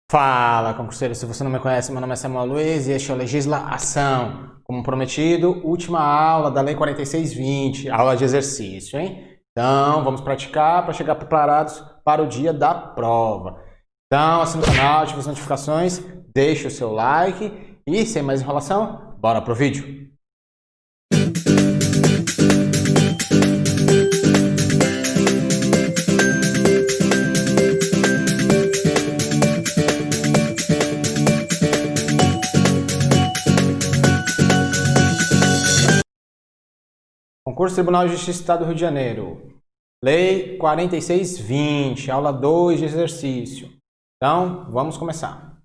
Fala, concurseiro! Se você não me conhece, meu nome é Samuel Luiz e este é o Legisla Ação. Como prometido, última aula da Lei 4620, aula de exercício, hein? Então, vamos praticar para chegar preparados para o dia da prova. Então, assina o canal, ative as notificações, deixe o seu like e, sem mais enrolação, bora pro vídeo! Concurso Tribunal de Justiça do Estado do Rio de Janeiro. Lei 4620, aula 2 de exercício. Então, vamos começar.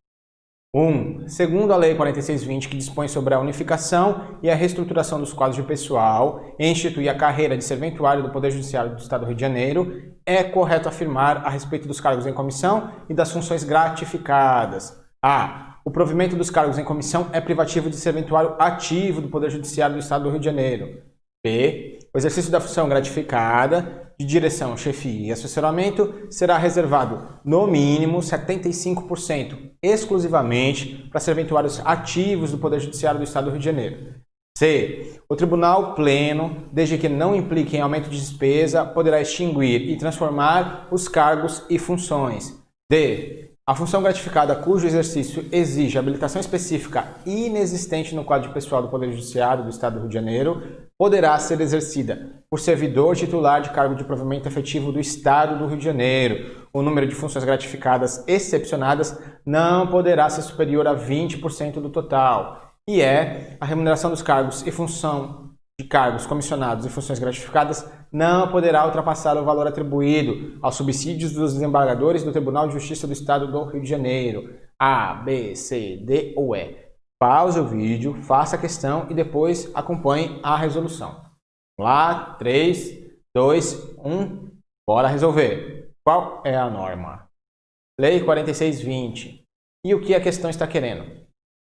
1. Segundo a Lei 4620, que dispõe sobre a unificação e a reestruturação dos quadros de pessoal e instituir a carreira de serventuário do Poder Judiciário do Estado do Rio de Janeiro, é correto afirmar a respeito dos cargos em comissão e das funções gratificadas. A. O provimento dos cargos em comissão é privativo de serventuário ativo do Poder Judiciário do Estado do Rio de Janeiro. B. O exercício da função gratificada de direção, chefia e assessoramento será reservado, no mínimo, 75% exclusivamente para serventuários ativos do Poder Judiciário do Estado do Rio de Janeiro. C. O Tribunal Pleno, desde que não implique em aumento de despesa, poderá extinguir e transformar os cargos e funções. D. A função gratificada cujo exercício exige habilitação específica inexistente no quadro de pessoal do Poder Judiciário do Estado do Rio de Janeiro poderá ser exercida por servidor titular de cargo de provimento efetivo do Estado do Rio de Janeiro. O número de funções gratificadas excepcionadas não poderá ser superior a 20% do total. E a remuneração dos cargos e função de cargos comissionados e funções gratificadas não poderá ultrapassar o valor atribuído aos subsídios dos desembargadores do Tribunal de Justiça do Estado do Rio de Janeiro. A, B, C, D ou E. Pause o vídeo, faça a questão e depois acompanhe a resolução. Vamos lá, 3, 2, 1, bora resolver. Qual é a norma? Lei 4620. E o que a questão está querendo?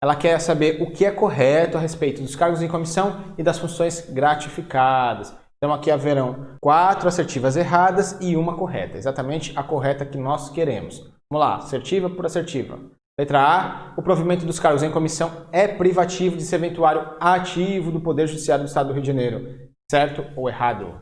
Ela quer saber o que é correto a respeito dos cargos em comissão e das funções gratificadas. Então aqui haverão 4 assertivas erradas e uma correta, exatamente a correta que nós queremos. Vamos lá, assertiva por assertiva. Letra A, o provimento dos cargos em comissão é privativo de serventuário ativo do Poder Judiciário do Estado do Rio de Janeiro. Certo ou errado?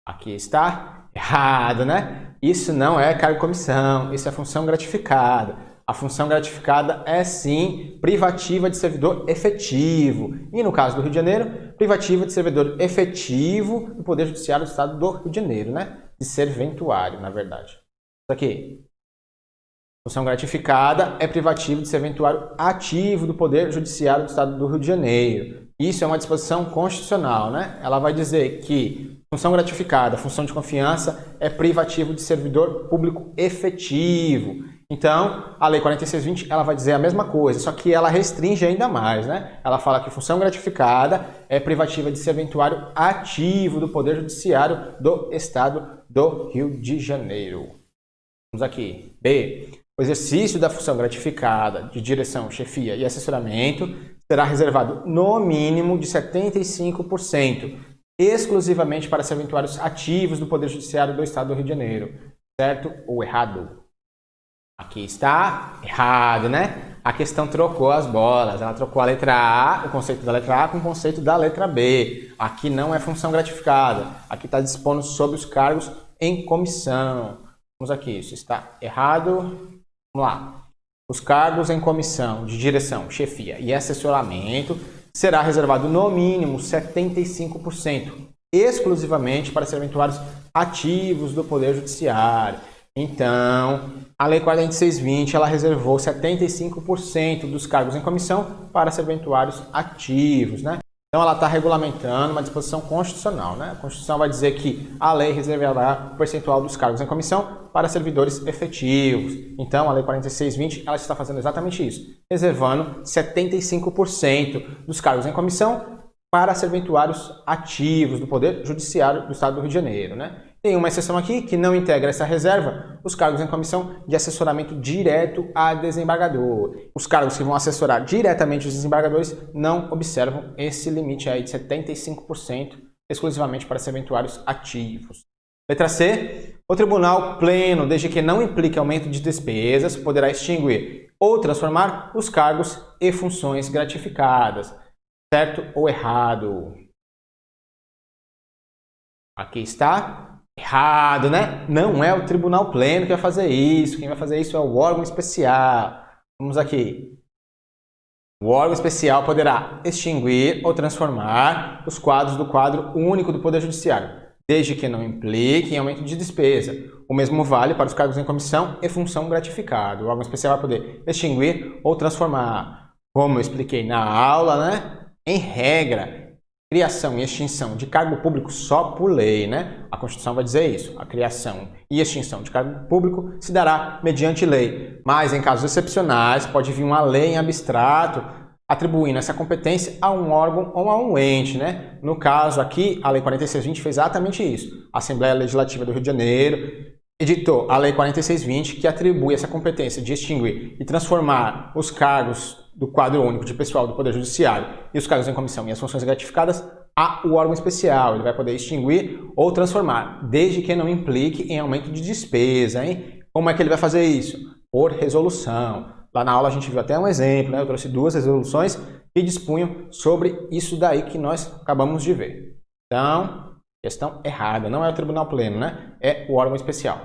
Aqui está errado, né? Isso não é cargo-comissão, isso é função gratificada. A função gratificada é, sim, privativa de servidor efetivo. E, no caso do Rio de Janeiro, privativa de servidor efetivo do Poder Judiciário do Estado do Rio de Janeiro, né? De serventuário, na verdade. Isso aqui. Função gratificada é privativa de serventuário ativo do Poder Judiciário do Estado do Rio de Janeiro. Isso é uma disposição constitucional, né? Ela vai dizer que função gratificada, função de confiança, é privativo de servidor público efetivo. Então, a Lei 4620 ela vai dizer a mesma coisa, só que ela restringe ainda mais, né? Ela fala que função gratificada é privativa de serventuário ativo do Poder Judiciário do Estado do Rio de Janeiro. Vamos aqui. B. O exercício da função gratificada de direção, chefia e assessoramento será reservado no mínimo de 75%, exclusivamente para serventuários ativos do Poder Judiciário do Estado do Rio de Janeiro. Certo ou errado? Aqui está errado, né? A questão trocou as bolas. Ela trocou a letra A, o conceito da letra A, com o conceito da letra B. Aqui não é função gratificada. Aqui está dispondo sobre os cargos em comissão. Vamos aqui, isso está errado. Vamos lá. Os cargos em comissão de direção, chefia e assessoramento será reservado no mínimo 75%, exclusivamente para serventuários ativos do Poder Judiciário. Então, a Lei 4620 ela reservou 75% dos cargos em comissão para serventuários ativos, né? Então, ela está regulamentando uma disposição constitucional, né? A Constituição vai dizer que a lei reservará o percentual dos cargos em comissão para servidores efetivos. Então, a Lei 4620 ela está fazendo exatamente isso, reservando 75% dos cargos em comissão para serventuários ativos do Poder Judiciário do Estado do Rio de Janeiro, né? Tem uma exceção aqui que não integra essa reserva, os cargos em comissão de assessoramento direto a desembargador. Os cargos que vão assessorar diretamente os desembargadores não observam esse limite aí de 75%, exclusivamente para serventuários ativos. Letra C. O tribunal pleno, desde que não implique aumento de despesas, poderá extinguir ou transformar os cargos e funções gratificadas. Certo ou errado? Aqui está errado, né? Não é o tribunal pleno que vai fazer isso. Quem vai fazer isso é o órgão especial. Vamos aqui. O órgão especial poderá extinguir ou transformar os quadros do quadro único do Poder Judiciário, desde que não implique em aumento de despesa. O mesmo vale para os cargos em comissão e função gratificada. O órgão especial vai poder extinguir ou transformar. Como eu expliquei na aula, né? Em regra, criação e extinção de cargo público só por lei, né? A Constituição vai dizer isso. A criação e extinção de cargo público se dará mediante lei. Mas em casos excepcionais, pode vir uma lei em abstrato atribuindo essa competência a um órgão ou a um ente, né? No caso aqui, a Lei 4620 fez exatamente isso. A Assembleia Legislativa do Rio de Janeiro editou a Lei 4620, que atribui essa competência de extinguir e transformar os cargos do quadro único de pessoal do Poder Judiciário e os cargos em comissão e as funções gratificadas ao órgão especial. Ele vai poder extinguir ou transformar, desde que não implique em aumento de despesa, hein? Como é que ele vai fazer isso? Por resolução. Lá na aula a gente viu até um exemplo, né? Eu trouxe 2 resoluções que dispunham sobre isso daí que nós acabamos de ver. Então, questão errada. Não é o tribunal pleno, né? É o órgão especial.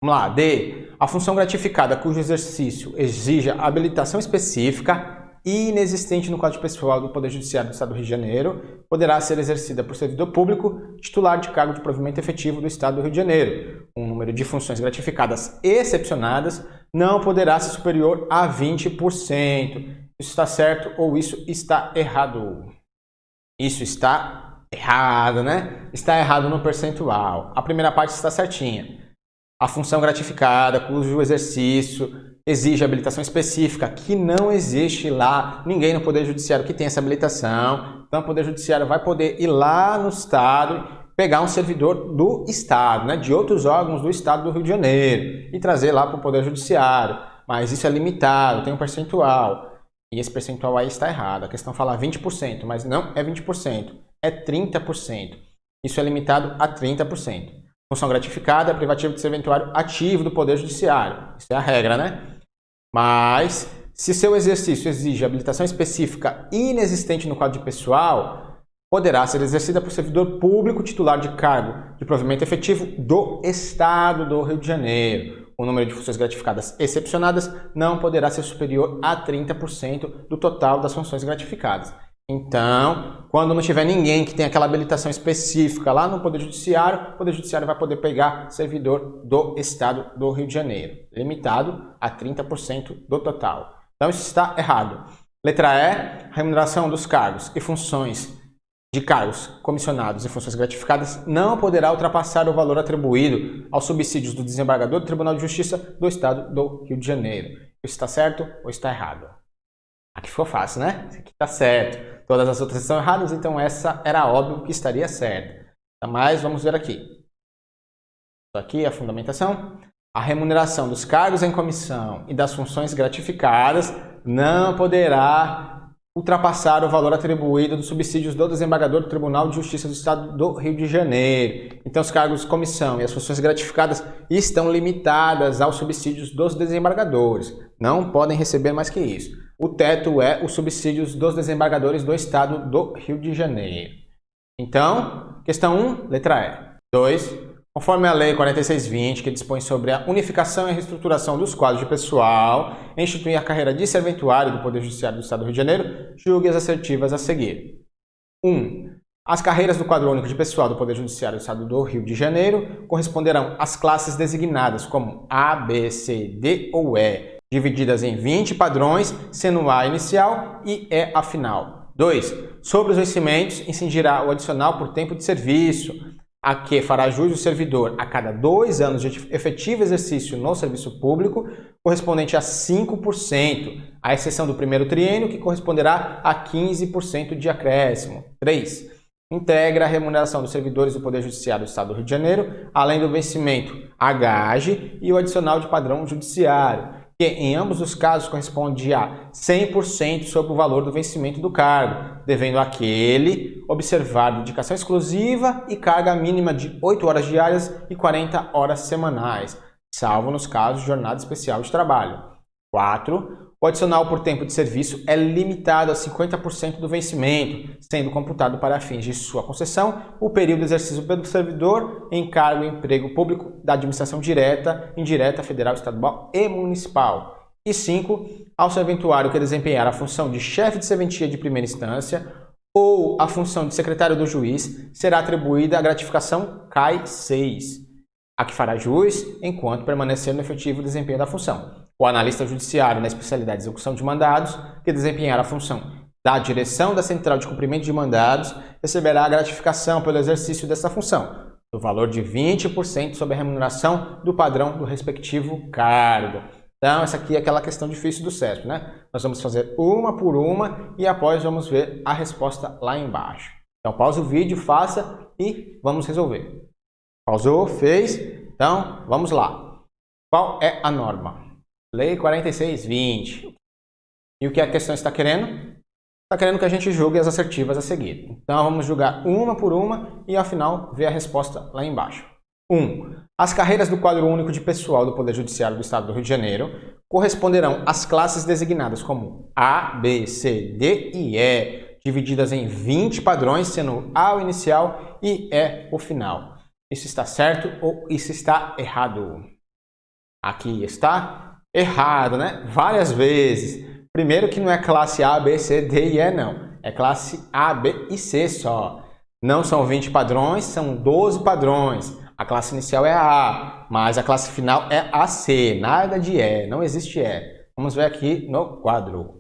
Vamos lá. D. A função gratificada cujo exercício exija habilitação específica inexistente no quadro pessoal do Poder Judiciário do Estado do Rio de Janeiro poderá ser exercida por servidor público titular de cargo de provimento efetivo do Estado do Rio de Janeiro. O número de funções gratificadas excepcionadas não poderá ser superior a 20%. Isso está certo ou isso está errado? Isso está errado, né? Está errado no percentual. A primeira parte está certinha. A função gratificada, cujo exercício exige habilitação específica, que não existe lá ninguém no Poder Judiciário que tem essa habilitação. Então, o Poder Judiciário vai poder ir lá no Estado, pegar um servidor do Estado, né, de outros órgãos do Estado do Rio de Janeiro, e trazer lá para o Poder Judiciário. Mas isso é limitado, tem um percentual. E esse percentual aí está errado. A questão fala 20%, mas não é 20%, é 30%. Isso é limitado a 30%. Função gratificada é privativo de serventuário ativo do Poder Judiciário. Isso é a regra, né? Mas, se seu exercício exige habilitação específica inexistente no quadro de pessoal, poderá ser exercida por servidor público titular de cargo de provimento efetivo do Estado do Rio de Janeiro. O número de funções gratificadas excepcionadas não poderá ser superior a 30% do total das funções gratificadas. Então, quando não tiver ninguém que tenha aquela habilitação específica lá no Poder Judiciário, o Poder Judiciário vai poder pegar servidor do Estado do Rio de Janeiro, limitado a 30% do total. Então, isso está errado. Letra E, a remuneração dos cargos e funções de cargos comissionados e funções gratificadas não poderá ultrapassar o valor atribuído aos subsídios do desembargador do Tribunal de Justiça do Estado do Rio de Janeiro. Isso está certo ou está errado? Aqui ficou fácil, né? Isso aqui está certo. Todas as outras estão erradas, então essa era óbvio que estaria certa. Mas vamos ver aqui. Isso aqui é a fundamentação. A remuneração dos cargos em comissão e das funções gratificadas não poderá ultrapassar o valor atribuído dos subsídios do desembargador do Tribunal de Justiça do Estado do Rio de Janeiro. Então, os cargos de comissão e as funções gratificadas estão limitadas aos subsídios dos desembargadores. Não podem receber mais que isso. O teto é os subsídios dos desembargadores do Estado do Rio de Janeiro. Então, questão 1, letra E. 2. Conforme a Lei 4620, que dispõe sobre a unificação e reestruturação dos quadros de pessoal, instituir a carreira de serventuário do Poder Judiciário do Estado do Rio de Janeiro, julgue as assertivas a seguir. 1. As carreiras do quadro único de pessoal do Poder Judiciário do Estado do Rio de Janeiro corresponderão às classes designadas como A, B, C, D ou E, divididas em 20 padrões, sendo A inicial e E a final. 2. Sobre os vencimentos, incidirá o adicional por tempo de serviço, a que fará jus o servidor a cada 2 anos de efetivo exercício no serviço público, correspondente a 5%, à exceção do primeiro triênio, que corresponderá a 15% de acréscimo. 3. Integra a remuneração dos servidores do Poder Judiciário do Estado do Rio de Janeiro, além do vencimento a gage e o adicional de padrão judiciário, que em ambos os casos corresponde a 100% sobre o valor do vencimento do cargo, devendo aquele observar dedicação exclusiva e carga mínima de 8 horas diárias e 40 horas semanais, salvo nos casos de jornada especial de trabalho. 4. O adicional por tempo de serviço é limitado a 50% do vencimento, sendo computado para fins de sua concessão o período exercido pelo servidor em cargo e emprego público da administração direta, indireta, federal, estadual e municipal. E 5. Ao serventuário que desempenhar a função de chefe de serventia de primeira instância ou a função de secretário do juiz, será atribuída a gratificação CAI 6, a que fará jus enquanto permanecer no efetivo desempenho da função. O analista judiciário na especialidade de execução de mandados, que desempenhar a função da direção da central de cumprimento de mandados, receberá a gratificação pelo exercício dessa função, no valor de 20% sobre a remuneração do padrão do respectivo cargo. Então, essa aqui é aquela questão difícil do CESP, né? Nós vamos fazer uma por uma e após vamos ver a resposta lá embaixo. Então, pausa o vídeo, faça e vamos resolver. Pausou, fez? Então, vamos lá. Qual é a norma? Lei 4620. E o que a questão está querendo? Está querendo que a gente julgue as assertivas a seguir. Então, vamos julgar uma por uma e, ao final, ver a resposta lá embaixo. 1. As carreiras do quadro único de pessoal do Poder Judiciário do Estado do Rio de Janeiro corresponderão às classes designadas como A, B, C, D e E, divididas em 20 padrões, sendo A o inicial e E o final. Isso está certo ou isso está errado? Aqui está errado, né? Várias vezes. Primeiro que não é classe A, B, C, D e E, não. É classe A, B e C só. Não são 20 padrões, são 12 padrões. A classe inicial é a A, mas a classe final é a C. Nada de E, não existe E. Vamos ver aqui no quadro.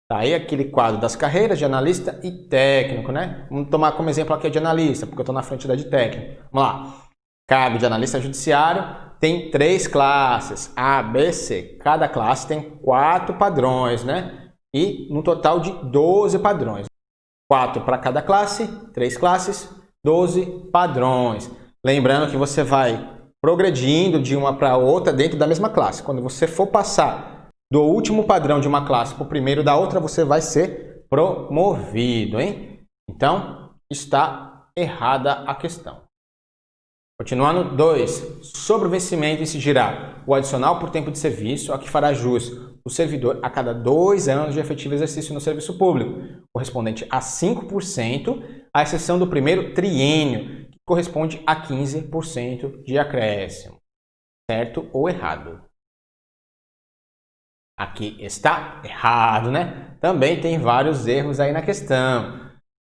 Tá aí aquele quadro das carreiras de analista e técnico, né? Vamos tomar como exemplo aqui a de analista, porque eu estou na frente da de técnico. Vamos lá. Cargo de analista judiciário tem 3 classes, A, B, C. Cada classe tem 4 padrões, né? E no total de 12 padrões. 4 para cada classe, 3 classes, 12 padrões. Lembrando que você vai progredindo de uma para outra dentro da mesma classe. Quando você for passar do último padrão de uma classe para o primeiro da outra, você vai ser promovido, hein? Então, está errada a questão. Continuando, 2. Sobre o vencimento incidirá o adicional por tempo de serviço, a que fará jus o servidor a cada 2 anos de efetivo exercício no serviço público, correspondente a 5%, à exceção do primeiro triênio, que corresponde a 15% de acréscimo. Certo ou errado? Aqui está errado, né? Também tem vários erros aí na questão.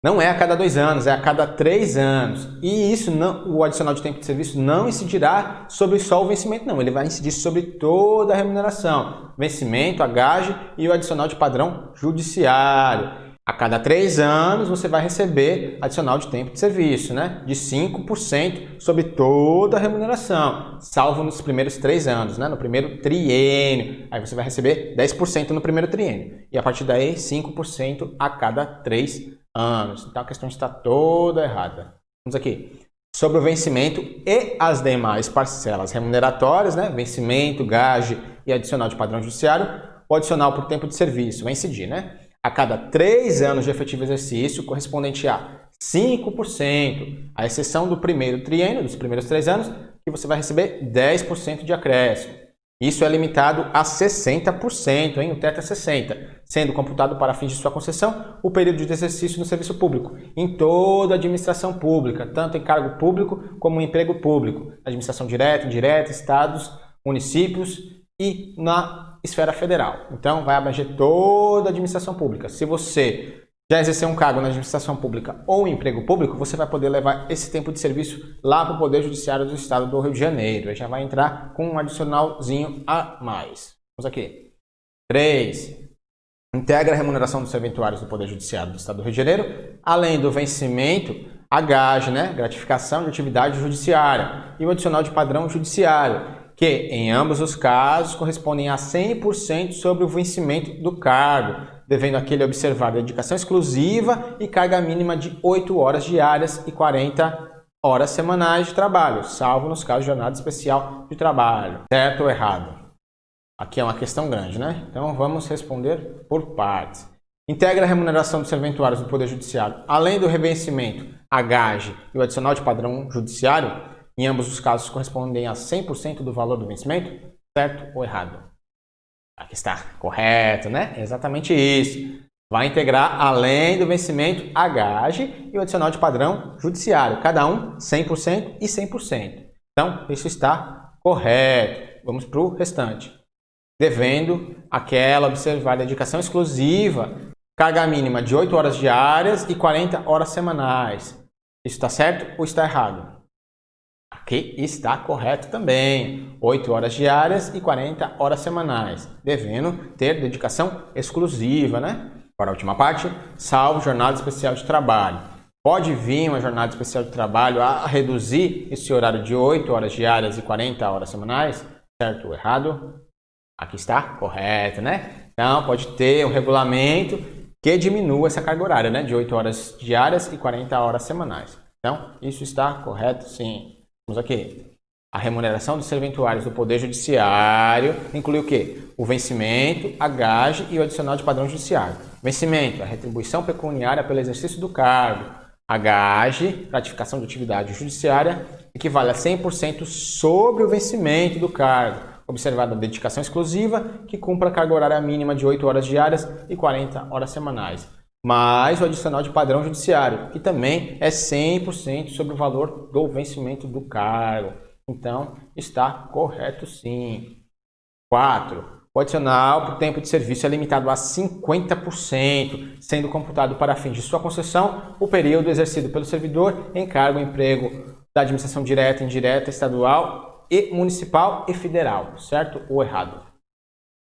Não é a cada 2 anos, é a cada 3 anos. E isso não, o adicional de tempo de serviço não incidirá sobre só o vencimento, não. Ele vai incidir sobre toda a remuneração. Vencimento, a gage e o adicional de padrão judiciário. A cada 3 anos você vai receber adicional de tempo de serviço, né? De 5% sobre toda a remuneração, salvo nos primeiros 3 anos, né? No primeiro triênio. Aí você vai receber 10% no primeiro triênio. E a partir daí, 5% a cada 3 anos. Então a questão está toda errada. Vamos aqui. Sobre o vencimento e as demais parcelas remuneratórias, né? Vencimento, gage e adicional de padrão judiciário, o adicional por tempo de serviço vai incidir, né? A cada 3 anos de efetivo exercício, correspondente a 5%, à exceção do primeiro triênio, dos primeiros 3 anos, que você vai receber 10% de acréscimo. Isso é limitado a 60%, hein? O teto é 60%, sendo computado para fins de sua concessão o período de exercício no serviço público, em toda a administração pública, tanto em cargo público como em emprego público, administração direta, indireta, estados, municípios e na esfera federal. Então, vai abranger toda a administração pública. Se você já exercer um cargo na administração pública ou em emprego público, você vai poder levar esse tempo de serviço lá para o Poder Judiciário do Estado do Rio de Janeiro. Aí já vai entrar com um adicionalzinho a mais. Vamos aqui. 3. Integra a remuneração dos serventuários do Poder Judiciário do Estado do Rio de Janeiro, além do vencimento, a gage, né? Gratificação de atividade judiciária e o adicional de padrão judiciário, que, em ambos os casos, correspondem a 100% sobre o vencimento do cargo, devendo aquele observar dedicação exclusiva e carga mínima de 8 horas diárias e 40 horas semanais de trabalho, salvo nos casos de jornada especial de trabalho. Certo ou errado? Aqui é uma questão grande, né? Então vamos responder por partes. Integra a remuneração dos serventuários do Poder Judiciário, além do revencimento, a gage e o adicional de padrão judiciário, em ambos os casos correspondem a 100% do valor do vencimento, certo ou errado? Aqui está, correto, né? Exatamente isso. Vai integrar, além do vencimento, a gage e o adicional de padrão judiciário, cada um 100% e 100%. Então, isso está correto. Vamos para o restante. Devendo aquela observar dedicação exclusiva, carga mínima de 8 horas diárias e 40 horas semanais. Isso está certo ou está errado? Aqui está correto também. 8 horas diárias e 40 horas semanais. Devendo ter dedicação exclusiva, né? Para a última parte, salvo jornada especial de trabalho. Pode vir uma jornada especial de trabalho a reduzir esse horário de 8 horas diárias e 40 horas semanais? Certo ou errado? Aqui está correto, né? Então, pode ter um regulamento que diminua essa carga horária, né? De 8 horas diárias e 40 horas semanais. Então, isso está correto, sim. Vamos aqui. A remuneração dos serventuários do Poder Judiciário inclui o quê? O vencimento, a gage e o adicional de padrão judiciário. Vencimento, a retribuição pecuniária pelo exercício do cargo. A gage, gratificação de atividade judiciária, equivale a 100% sobre o vencimento do cargo, observada a dedicação exclusiva, que cumpra a carga horária mínima de 8 horas diárias e 40 horas semanais, mais o adicional de padrão judiciário, que também é 100% sobre o valor do vencimento do cargo. Então, está correto sim. 4. O adicional por tempo de serviço é limitado a 50%, sendo computado para fins de sua concessão o período exercido pelo servidor em cargo ou emprego da administração direta, indireta, estadual e municipal e federal, certo ou errado?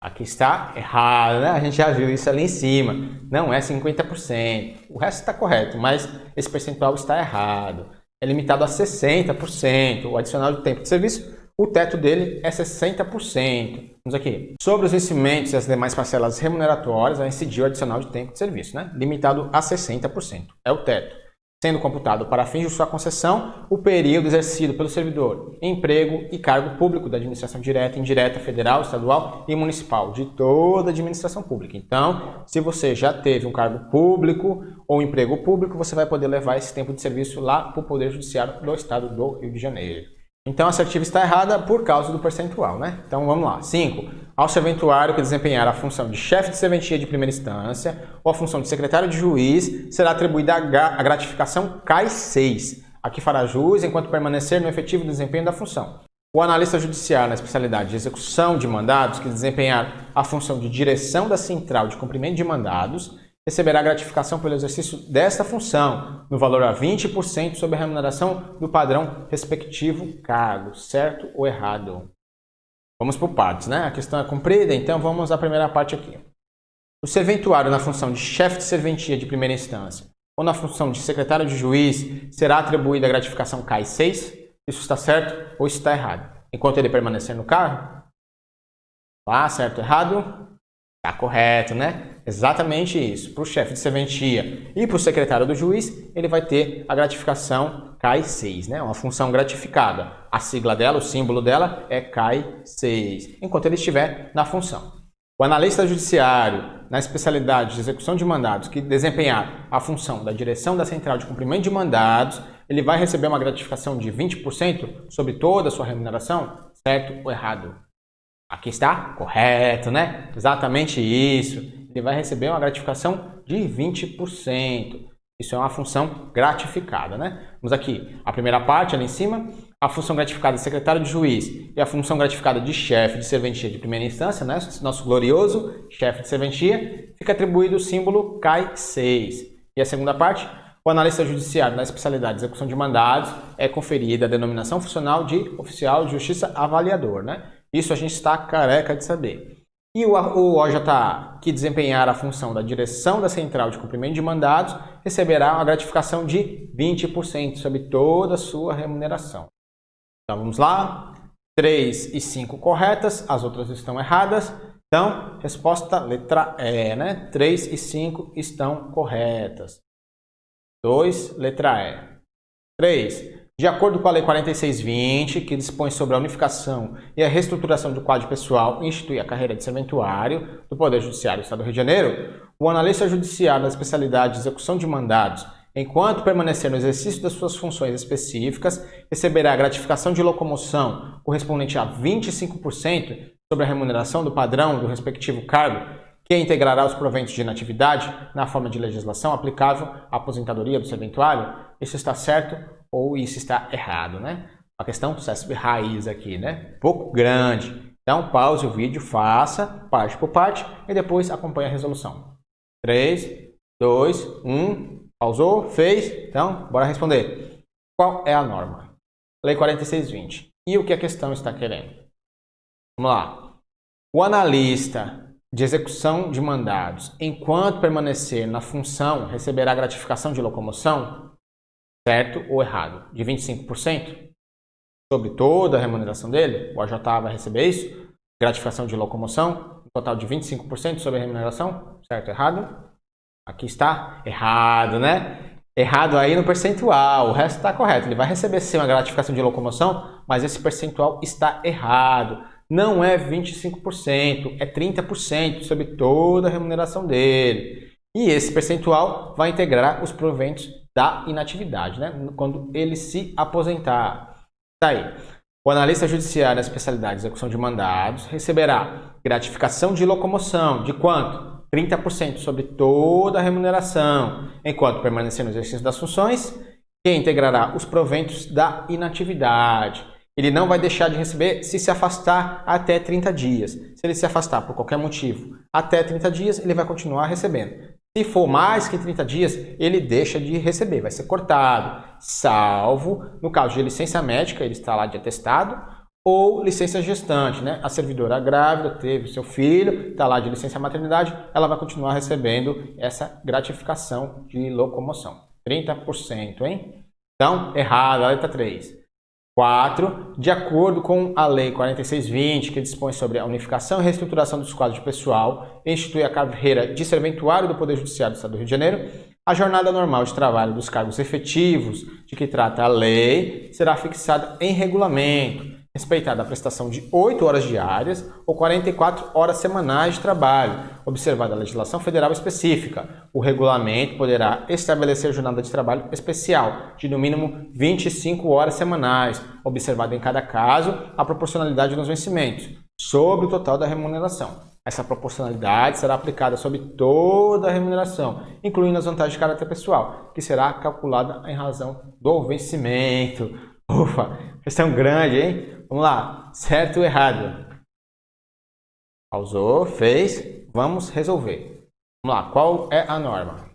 Aqui está errado, né? A gente já viu isso ali em cima. Não é 50%. O resto está correto, mas esse percentual está errado. É limitado a 60%. O adicional de tempo de serviço, o teto dele é 60%. Vamos aqui. Sobre os vencimentos e as demais parcelas remuneratórias, vai incidir o adicional de tempo de serviço, né? Limitado a 60%. É o teto. Sendo computado para fins de sua concessão o período exercido pelo servidor em emprego e cargo público da administração direta, indireta, federal, estadual e municipal, de toda a administração pública. Então, se você já teve um cargo público ou um emprego público, você vai poder levar esse tempo de serviço lá para o Poder Judiciário do Estado do Rio de Janeiro. Então, a assertiva está errada por causa do percentual, né? Então, vamos lá. 5. Ao serventuário que desempenhar a função de chefe de serventia de primeira instância ou a função de secretário de juiz, será atribuída a gratificação CAI 6. Aqui fará jus enquanto permanecer no efetivo desempenho da função. O analista judiciário na especialidade de execução de mandados que desempenhar a função de direção da central de cumprimento de mandados receberá gratificação pelo exercício desta função, no valor a 20% sobre a remuneração do padrão respectivo cargo, certo ou errado? Vamos por partes, né? A questão é comprida, então vamos à primeira parte aqui. O serventuário na função de chefe de serventia de primeira instância ou na função de secretário de juiz será atribuída a gratificação CAI 6? Isso está certo ou está errado? Enquanto ele permanecer no cargo? Tá, certo ou errado? Está correto, né? Exatamente isso. Para o chefe de serventia e para o secretário do juiz, ele vai ter a gratificação CAI 6, né? Uma função gratificada. A sigla dela, o símbolo dela é CAI 6, enquanto ele estiver na função. O analista judiciário, na especialidade de execução de mandados, que desempenhar a função da direção da central de cumprimento de mandados, ele vai receber uma gratificação de 20% sobre toda a sua remuneração, certo ou errado? Aqui está correto, né? Exatamente isso. Ele vai receber uma gratificação de 20%. Isso é uma função gratificada, né? Vamos aqui. A primeira parte, ali em cima, a função gratificada de secretário de juiz e a função gratificada de chefe de serventia de primeira instância, né? Nosso glorioso chefe de serventia, fica atribuído o símbolo CAI 6. E a segunda parte, o analista judiciário na especialidade de execução de mandados é conferida a denominação funcional de oficial de justiça avaliador, né? Isso a gente está careca de saber. E o OJA, que desempenhar a função da direção da central de cumprimento de mandados, receberá uma gratificação de 20% sobre toda a sua remuneração. Então vamos lá. 3 e 5 corretas, as outras estão erradas. Então, resposta letra E, né? 3 e 5 estão corretas. 2, letra E. 3. De acordo com a Lei 4620, que dispõe sobre a unificação e a reestruturação do quadro pessoal e institui a carreira de serventuário do Poder Judiciário do Estado do Rio de Janeiro, o analista judiciário da especialidade de execução de mandados, enquanto permanecer no exercício das suas funções específicas, receberá a gratificação de locomoção correspondente a 25% sobre a remuneração do padrão do respectivo cargo, que integrará os proventos de inatividade na forma de legislação aplicável à aposentadoria do serventuário. Isso está certo ou isso está errado, né? A questão processo raiz aqui, né? Pouco grande. Então, pause o vídeo, faça parte por parte e depois acompanhe a resolução. 3, 2, 1, pausou, fez? Então, bora responder. Qual é a norma? Lei 4620. E o que a questão está querendo? Vamos lá. O analista de execução de mandados, enquanto permanecer na função, receberá gratificação de locomoção, certo ou errado? De 25% sobre toda a remuneração dele? O AJA vai receber isso? Gratificação de locomoção, um total de 25% sobre a remuneração, certo ou errado? Aqui está errado, né? Errado aí no percentual, o resto está correto. Ele vai receber sim uma gratificação de locomoção, mas esse percentual está errado. Não é 25%, é 30% sobre toda a remuneração dele. E esse percentual vai integrar os proventos da inatividade, né? Quando ele se aposentar. Tá aí. O analista judiciário da especialidade de execução de mandados receberá gratificação de locomoção de quanto? 30% sobre toda a remuneração, enquanto permanecer no exercício das funções, que integrará os proventos da inatividade. Ele não vai deixar de receber se afastar até 30 dias. Se ele se afastar por qualquer motivo até 30 dias, ele vai continuar recebendo. Se for mais que 30 dias, ele deixa de receber, vai ser cortado. Salvo, no caso de licença médica, ele está lá de atestado, ou licença gestante, né? A servidora grávida teve seu filho, está lá de licença maternidade, ela vai continuar recebendo essa gratificação de locomoção. 30%, hein? Então, errado, a letra 3. 4. De acordo com a Lei 4620, que dispõe sobre a unificação e reestruturação dos quadros de pessoal e institui a carreira de serventuário do Poder Judiciário do Estado do Rio de Janeiro, a jornada normal de trabalho dos cargos efetivos de que trata a lei será fixada em regulamento, respeitada a prestação de 8 horas diárias ou 44 horas semanais de trabalho, observada a legislação federal específica. O regulamento poderá estabelecer jornada de trabalho especial, de no mínimo 25 horas semanais, observada em cada caso a proporcionalidade nos vencimentos, sobre o total da remuneração. Essa proporcionalidade será aplicada sobre toda a remuneração, incluindo as vantagens de caráter pessoal, que será calculada em razão do vencimento. Ufa, questão grande, hein? Vamos lá, certo ou errado? Pausou, fez, vamos resolver. Vamos lá, qual é a norma?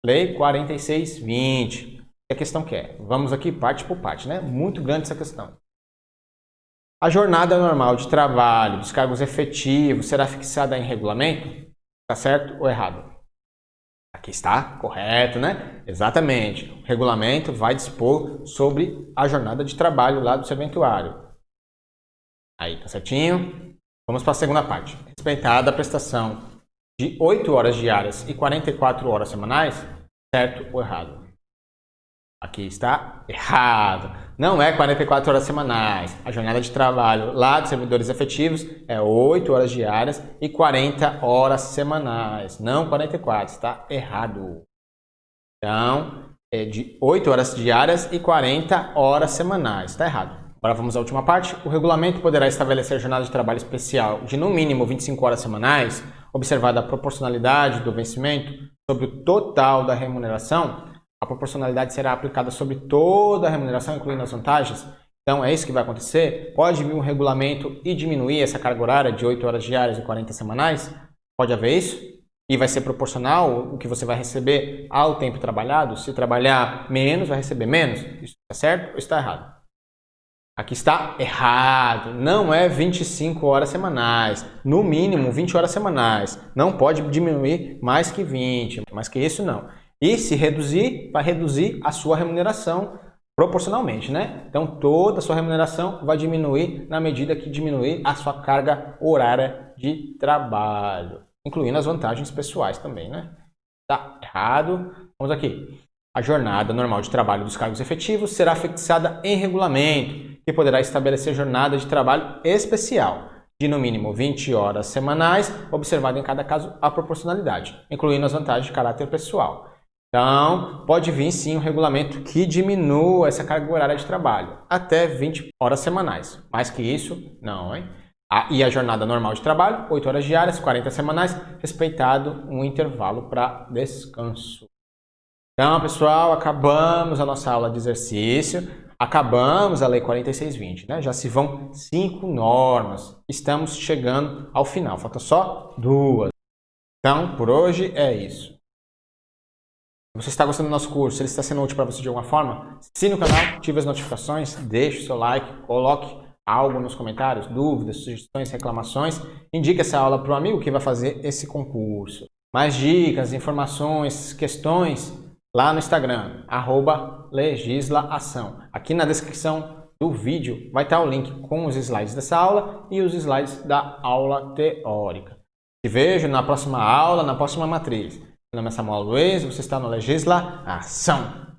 Lei 4620. A questão que é? Vamos aqui parte por parte, né? Muito grande essa questão. A jornada normal de trabalho dos cargos efetivos será fixada em regulamento? Está certo ou errado? Aqui está correto, né? Exatamente. O regulamento vai dispor sobre a jornada de trabalho lá do serventuário. Aí, tá certinho? Vamos para a segunda parte. Respeitada a prestação de 8 horas diárias e 44 horas semanais, certo ou errado? Aqui está errado. Não é 44 horas semanais. A jornada de trabalho lá dos servidores efetivos é 8 horas diárias e 40 horas semanais. Não 44, está errado. Então, é de 8 horas diárias e 40 horas semanais. Está errado. Agora vamos à última parte. O regulamento poderá estabelecer jornada de trabalho especial de no mínimo 25 horas semanais, observada a proporcionalidade do vencimento sobre o total da remuneração. A proporcionalidade será aplicada sobre toda a remuneração, incluindo as vantagens. Então, é isso que vai acontecer. Pode vir um regulamento e diminuir essa carga horária de 8 horas diárias e 40 semanais? Pode haver isso? E vai ser proporcional o que você vai receber ao tempo trabalhado? Se trabalhar menos, vai receber menos? Isso está certo ou está errado? Aqui está errado. Não é 25 horas semanais. No mínimo 20 horas semanais. Não pode diminuir mais que 20. Mais que isso, não. E se reduzir, vai reduzir a sua remuneração proporcionalmente, né? Então, toda a sua remuneração vai diminuir na medida que diminuir a sua carga horária de trabalho, incluindo as vantagens pessoais também, né? Tá errado. Vamos aqui. A jornada normal de trabalho dos cargos efetivos será fixada em regulamento, que poderá estabelecer jornada de trabalho especial, de no mínimo 20 horas semanais, observada em cada caso a proporcionalidade, incluindo as vantagens de caráter pessoal. Então, pode vir sim um regulamento que diminua essa carga horária de trabalho, até 20 horas semanais. Mais que isso, não, hein? E a jornada normal de trabalho, 8 horas diárias, 40 semanais, respeitado um intervalo para descanso. Então, pessoal, acabamos a nossa aula de exercício, acabamos a Lei 4620, né? Já se vão 5 normas, estamos chegando ao final, falta só 2. Então, por hoje é isso. Se você está gostando do nosso curso, se ele está sendo útil para você de alguma forma, assine o canal, ative as notificações, deixe o seu like, coloque algo nos comentários, dúvidas, sugestões, reclamações, indique essa aula para um amigo que vai fazer esse concurso. Mais dicas, informações, questões, lá no Instagram, @legislaação. Aqui na descrição do vídeo vai estar o link com os slides dessa aula e os slides da aula teórica. Te vejo na próxima aula, na próxima matriz. Meu nome é Samuel Luiz, você está no Legisla Ação.